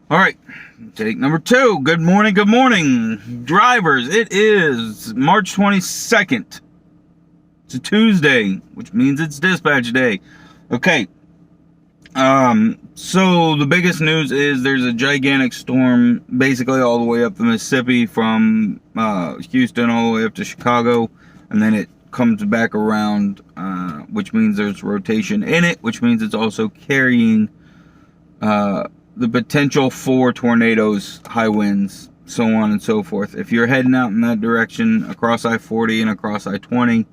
All right, take number 2. Good morning, drivers. It is March 22nd. It's a Tuesday, which means it's dispatch day. Okay. So the biggest news is there's a gigantic storm basically all the way up the Mississippi from Houston all the way up to Chicago, and then it comes back around, which means there's rotation in it, which means it's also carrying the potential for tornadoes, high winds, so on and so forth. If you're heading out in that direction across I-40 and across I-20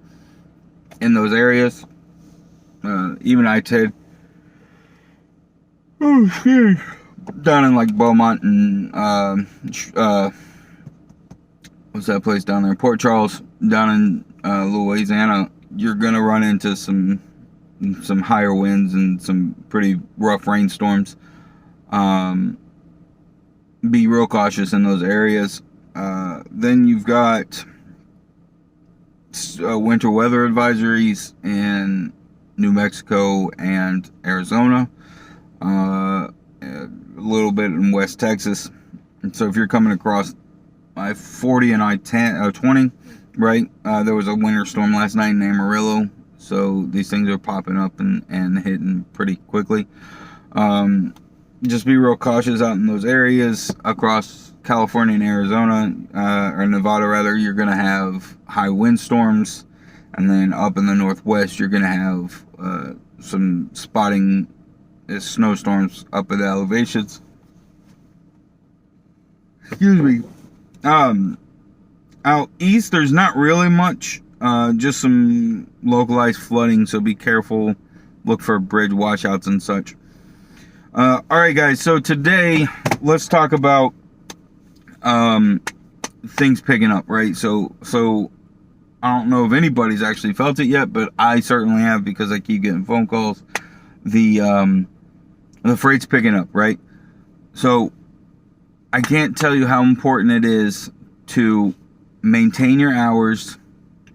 in those areas, even I-10, down in like Beaumont and what's that place down there, Port Charles, down in Louisiana, you're gonna run into some higher winds and some pretty rough rainstorms. Be real cautious in those areas. Then you've got winter weather advisories in New Mexico and Arizona, a little bit in West Texas. And so if you're coming across I-40 and I-20, right, there was a winter storm last night in Amarillo, so these things are popping up and hitting pretty quickly. Just be real cautious out in those areas. Across California and Arizona, or Nevada rather, you're going to have high windstorms. And then up in the Northwest, you're going to have some spotting snowstorms up at the elevations. Excuse me. Out east, there's not really much. Just some localized flooding, so be careful. Look for bridge washouts and such. Alright guys, so today let's talk about things picking up, right? So I don't know if anybody's actually felt it yet, but I certainly have, because I keep getting phone calls. The freight's picking up, right? So I can't tell you how important it is to maintain your hours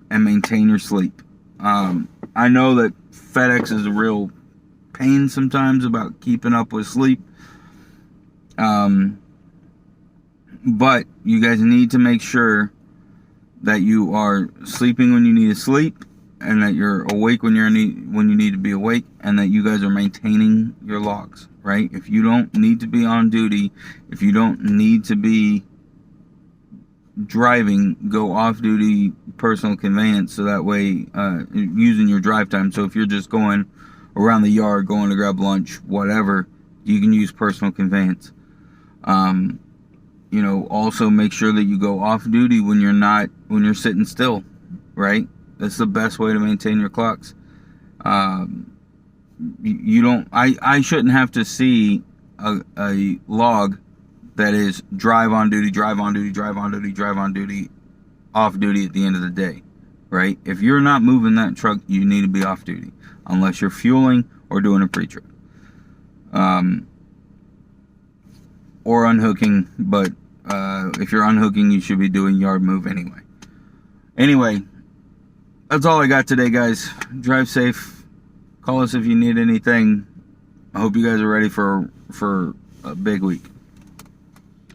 and maintain your sleep. I know that FedEx is a real pain sometimes about keeping up with sleep, but you guys need to make sure that you are sleeping when you need to sleep, and that you're awake when you need to be awake, and that you guys are maintaining your logs, right? If you don't need to be on duty, if you don't need to be driving, go off duty personal conveyance, so that way using your drive time. So if you're just going around the yard, going to grab lunch, whatever, you can use personal conveyance. Also make sure that you go off duty when you're sitting still, right? That's the best way to maintain your clocks. I shouldn't have to see a log that is drive on duty, drive on duty, drive on duty, drive on duty, off duty at the end of the day, right? If you're not moving that truck, you need to be off duty, unless you're fueling or doing a pre-trip. Or unhooking, but if you're unhooking, you should be doing yard move anyway. Anyway, that's all I got today, guys. Drive safe. Call us if you need anything. I hope you guys are ready for a big week.